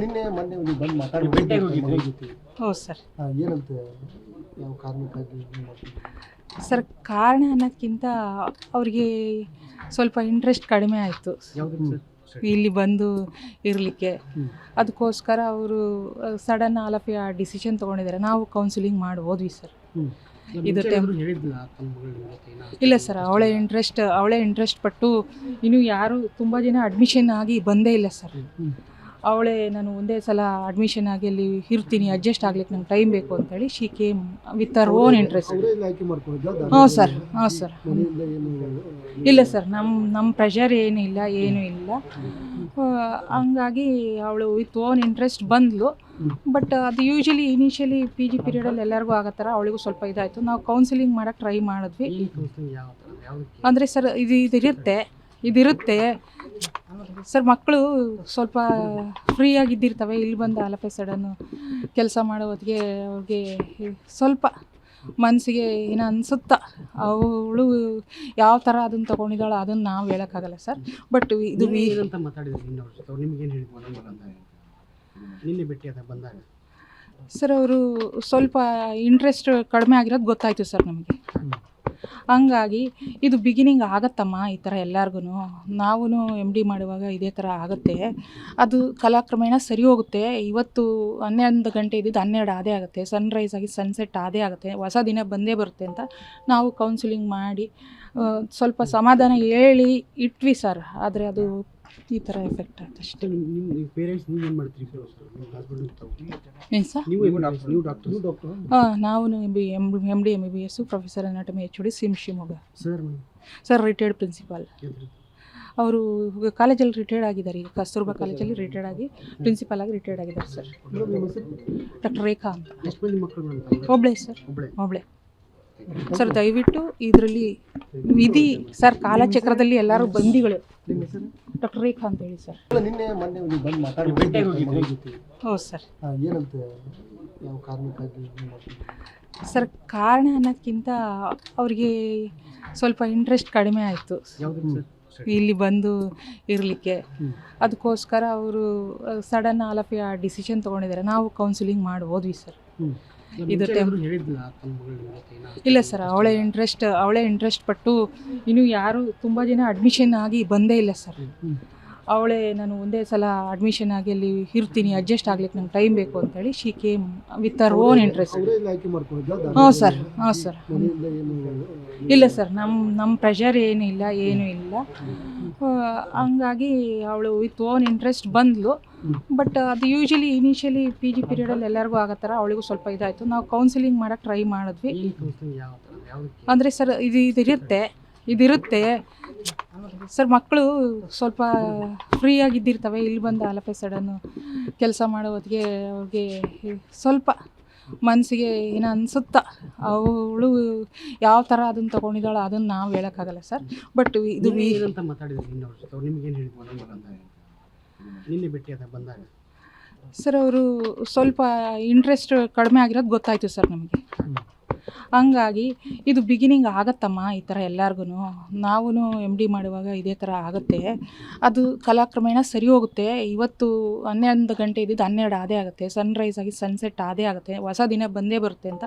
ನಿನ್ನೆ ಮೊನ್ನೆ ನೀವು ಬಂದು ಮಾತಾಡಿ ಹೌದು ಸರ್. ಏನಂತ ಯಾವ ಕಾರಣಕ್ಕಾಗಿ ಸರ್ ಕಾರಣ ಅನ್ನೋದಕ್ಕಿಂತ ಅವ್ರಿಗೆ ಸ್ವಲ್ಪ ಇಂಟ್ರೆಸ್ಟ್ ಕಡಿಮೆ ಆಯಿತು ಇಲ್ಲಿ ಬಂದು ಇರಲಿಕ್ಕೆ. ಅದಕ್ಕೋಸ್ಕರ ಅವರು ಸಡನ್ ಆಲ್ ಆಫ್ ಡಿಸಿಷನ್ ತೊಗೊಂಡಿದ್ದಾರೆ. ನಾವು ಕೌನ್ಸಿಲಿಂಗ್ ಮಾಡಿ ಹೋದ್ವಿ ಸರ್. ಇದು ಇಲ್ಲ ಸರ್, ಅವಳೇ ಇಂಟ್ರೆಸ್ಟ್ ಪಟ್ಟು ಇನ್ನೂ ಯಾರು ತುಂಬ ಜನ ಅಡ್ಮಿಷನ್ ಆಗಿ ಬಂದೇ ಇಲ್ಲ ಸರ್. ಅವಳೇ ನಾನು ಒಂದೇ ಸಲ ಅಡ್ಮಿಷನ್ ಆಗಿ ಅಲ್ಲಿ ಇರ್ತೀನಿ, ಅಡ್ಜಸ್ಟ್ ಆಗ್ಲಿಕ್ಕೆ ನಂಗೆ ಟೈಮ್ ಬೇಕು ಅಂತೇಳಿ she came with our own interest. ಹಾಂ ಸರ್. ಇಲ್ಲ ಸರ್, ನಮ್ಮ ಪ್ರೆಷರ್ ಏನೂ ಇಲ್ಲ. ಹಂಗಾಗಿ ಅವಳು ವಿತ್ ಓನ್ ಇಂಟ್ರೆಸ್ಟ್ ಬಂದಳು. ಬಟ್ ಅದು ಯೂಶಲಿ ಇನಿಷಿಯಲಿ ಪಿ ಜಿ ಪೀರಿಯಡಲ್ಲಿ ಎಲ್ಲರಿಗೂ ಆಗೋ ಥರ ಅವಳಿಗೂ ಸ್ವಲ್ಪ ಇದಾಯಿತು. ನಾವು ಕೌನ್ಸಿಲಿಂಗ್ ಮಾಡೋಕ್ಕೆ ಟ್ರೈ ಮಾಡಿದ್ವಿ. ಅಂದರೆ ಸರ್ ಇದಿರುತ್ತೆ ಸರ್, ಮಕ್ಕಳು ಸ್ವಲ್ಪ ಫ್ರೀಯಾಗಿದ್ದಿರ್ತವೆ. ಇಲ್ಲಿ ಬಂದು ಆಲ್ ಆಫ್ ಎ ಸಡನ್ನು ಕೆಲಸ ಮಾಡೋ ಹೊತ್ತಿಗೆ ಅವ್ರಿಗೆ ಸ್ವಲ್ಪ ಮನಸ್ಸಿಗೆ ಏನೋ ಅನಿಸುತ್ತಾ. ಅವಳು ಯಾವ ಥರ ಅದನ್ನು ತೊಗೊಂಡಿದ್ದಾಳೋ ಅದನ್ನು ನಾವು ಹೇಳೋಕ್ಕಾಗಲ್ಲ ಸರ್. ಬಟ್ ಇದು ಸರ್ ಅವರು ಸ್ವಲ್ಪ ಇಂಟ್ರೆಸ್ಟ್ ಕಡಿಮೆ ಆಗಿರೋದು ಗೊತ್ತಾಯಿತು ಸರ್ ನಮಗೆ. ಹಂಗಾಗಿ ಇದು ಬಿಗಿನಿಂಗ್ ಆಗತ್ತಮ್ಮ ಈ ಥರ ಎಲ್ಲರಿಗೂ. ನಾವು ಎಮ್ ಡಿ ಮಾಡುವಾಗ ಇದೇ ಥರ ಆಗುತ್ತೆ. ಅದು ಕಾಲಕ್ರಮೇಣ ಸರಿ ಹೋಗುತ್ತೆ. ಇವತ್ತು 11 ಗಂಟೆ ಇದ್ದಿದ್ದು 12 ಆದೇ ಆಗುತ್ತೆ. ಸನ್ರೈಸ್ ಆಗಿ ಸನ್ಸೆಟ್ ಆದೇ ಆಗುತ್ತೆ. ಹೊಸ ದಿನ ಬಂದೇ ಬರುತ್ತೆ ಅಂತ ನಾವು ಕೌನ್ಸಿಲಿಂಗ್ ಮಾಡಿ ಸ್ವಲ್ಪ ಸಮಾಧಾನ ಹೇಳಿ ಇಟ್ವಿ ಸರ್. ಆದರೆ ಅದು ಈ ಥರ ಎಫೆಕ್ಟ್ ಆಯ್ತು ಅಷ್ಟೇ. ನಾವು M D MBBS professor anatomy HOD sim Shivamogga sir. Retired principal. ಅವರು ಕಾಲೇಜಲ್ಲಿ ರಿಟೈರ್ಡ್ ಆಗಿದ್ದಾರೆ. ಈಗ ಕಸ್ತೂರ್ಬಾ ಕಾಲೇಜಲ್ಲಿ ರಿಟೈರ್ಡ್ ಆಗಿ ಪ್ರಿನ್ಸಿಪಾಲ್ ಆಗಿ ರಿಟೈರ್ಡ್ ಆಗಿದ್ದಾರೆ ಸರ್. ಡಾಕ್ಟರ್ ರೇಖಾ ಅಂತ. ಒಬ್ಳೆ ಸರ್, ಒಬ್ಳೆ ಸರ್. ದಯವಿಟ್ಟು ಇದರಲ್ಲಿ ವಿಧಿ ಸರ್, ಕಾಲಚಕ್ರದಲ್ಲಿ ಎಲ್ಲರೂ ಬಂದಿಗಳು. ಡಾಕ್ಟರ್ ರೇಖಾ ಅಂತ ಹೇಳಿ ಸರ್. ನಿನ್ನೆ ಮೊನ್ನೆ ನೀವು ಬಂದು ಮಾತಾಡಿ ಹೌದು ಸರ್. ಏನಂತ ಯಾವ ಕಾರಣಕ್ಕಾಗಿ ಸರ್ ಕಾರಣ ಅನ್ನೋದಕ್ಕಿಂತ ಅವ್ರಿಗೆ ಸ್ವಲ್ಪ ಇಂಟ್ರೆಸ್ಟ್ ಕಡಿಮೆ ಆಯಿತು ಇಲ್ಲಿ ಬಂದು ಇರಲಿಕ್ಕೆ. ಅದಕ್ಕೋಸ್ಕರ ಅವರು ಸಡನ್ ಆಲ್ ಆಫ್ ಡಿಸಿಷನ್ ತೊಗೊಂಡಿದ್ದಾರೆ. ನಾವು ಕೌನ್ಸಿಲಿಂಗ್ ಮಾಡಿ ಹೋದ್ವಿ ಸರ್. ಇದು ಇಲ್ಲ ಸರ್, ಅವಳೇ ಇಂಟ್ರೆಸ್ಟ್ ಪಟ್ಟು ಇನ್ನೂ ಯಾರು ತುಂಬ ಜನ ಅಡ್ಮಿಷನ್ ಆಗಿ ಬಂದೇ ಇಲ್ಲ ಸರ್. ಅವಳೇ ನಾನು ಒಂದೇ ಸಲ ಅಡ್ಮಿಷನ್ ಆಗಿ ಅಲ್ಲಿ ಇರ್ತೀನಿ, ಅಡ್ಜಸ್ಟ್ ಆಗ್ಲಿಕ್ಕೆ ನಂಗೆ ಟೈಮ್ ಬೇಕು ಅಂತೇಳಿ she came with our own interest. ಹಾಂ ಸರ್. ಇಲ್ಲ ಸರ್, ನಮ್ಮ ಪ್ರೆಷರ್ ಏನೂ ಇಲ್ಲ. ಹಂಗಾಗಿ ಅವಳು ವಿತ್ ಓನ್ ಇಂಟ್ರೆಸ್ಟ್ ಬಂದಳು. ಬಟ್ ಅದು ಯೂಶಲಿ ಇನಿಷಿಯಲಿ ಪಿ ಜಿ ಪೀರಿಯಡಲ್ಲಿ ಎಲ್ಲರಿಗೂ ಆಗೋ ಥರ ಅವಳಿಗೂ ಸ್ವಲ್ಪ ಇದಾಯಿತು. ನಾವು ಕೌನ್ಸಿಲಿಂಗ್ ಮಾಡೋಕ್ಕೆ ಟ್ರೈ ಮಾಡಿದ್ವಿ. ಅಂದರೆ ಸರ್ ಇದಿರುತ್ತೆ ಸರ್, ಮಕ್ಕಳು ಸ್ವಲ್ಪ ಫ್ರೀಯಾಗಿದ್ದಿರ್ತವೆ. ಇಲ್ಲಿ ಬಂದು ಆಲ್ ಆಫ್ ಎ ಸಡನ್ನು ಕೆಲಸ ಮಾಡೋ ಹೊತ್ತಿಗೆ ಅವ್ರಿಗೆ ಸ್ವಲ್ಪ ಮನಸ್ಸಿಗೆ ಏನೋ ಅನಿಸುತ್ತಾ. ಅವಳು ಯಾವ ಥರ ಅದನ್ನು ತೊಗೊಂಡಿದ್ದಾಳೋ ಅದನ್ನು ನಾವು ಹೇಳೋಕ್ಕಾಗಲ್ಲ ಸರ್. ಬಟ್ ಇದು ಸರ್ ಅವರು ಸ್ವಲ್ಪ ಇಂಟ್ರೆಸ್ಟ್ ಕಡಿಮೆ ಆಗಿರೋದು ಗೊತ್ತಾಯಿತು ಸರ್ ನಮಗೆ. ಹಂಗಾಗಿ ಇದು ಬಿಗಿನಿಂಗ್ ಆಗತ್ತಮ್ಮ ಈ ಥರ ಎಲ್ಲರಿಗೂ. ನಾವು ಎಮ್ ಡಿ ಮಾಡುವಾಗ ಇದೇ ಥರ ಆಗುತ್ತೆ. ಅದು ಕಾಲಕ್ರಮೇಣ ಸರಿ ಹೋಗುತ್ತೆ. ಇವತ್ತು 11 ಗಂಟೆ ಇದ್ದಿದ್ದು 12 ಆದೇ ಆಗುತ್ತೆ. ಸನ್ರೈಸ್ ಆಗಿ ಸನ್ಸೆಟ್ ಆದೇ ಆಗುತ್ತೆ. ಹೊಸ ದಿನ ಬಂದೇ ಬರುತ್ತೆ ಅಂತ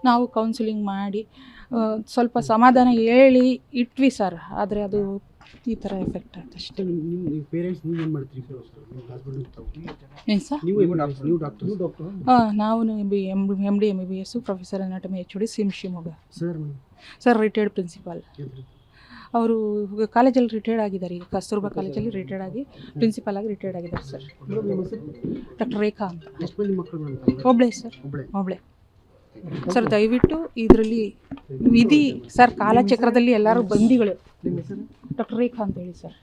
ನಾವು ಕೌನ್ಸಿಲಿಂಗ್ ಮಾಡಿ ಸ್ವಲ್ಪ ಸಮಾಧಾನ ಹೇಳಿ ಇಟ್ವಿ ಸರ್. ಆದರೆ ಅದು ಈ ಥರ ಎಫೆಕ್ಟ್ ಆಯ್ತು ಅಷ್ಟೇ. ನಾವು M D MBBS professor anatomy HOD sim Shivamogga sir. Retired principal. ಅವರು ಕಾಲೇಜಲ್ಲಿ ರಿಟೈರ್ಡ್ ಆಗಿದ್ದಾರೆ. ಈಗ ಕಸ್ತೂರ್ಬಾ ಕಾಲೇಜಲ್ಲಿ ರಿಟೈರ್ಡ್ ಆಗಿ ಪ್ರಿನ್ಸಿಪಾಲ್ ಆಗಿ ರಿಟೈರ್ಡ್ ಆಗಿದ್ದಾರೆ ಸರ್. ಡಾಕ್ಟರ್ ರೇಖಾ ಅಂತ. ಒಬ್ಳೆ ಸರ್, ಒಬ್ಳೆ ಸರ್. ದಯವಿಟ್ಟು ಇದರಲ್ಲಿ ವಿಧಿ ಸರ್, ಕಾಲಚಕ್ರದಲ್ಲಿ ಎಲ್ಲರೂ ಬಂದಿಗಳು. ಡಾಕ್ಟರ್ ರೇಖಾ ಅಂತ ಹೇಳಿ ಸರ್.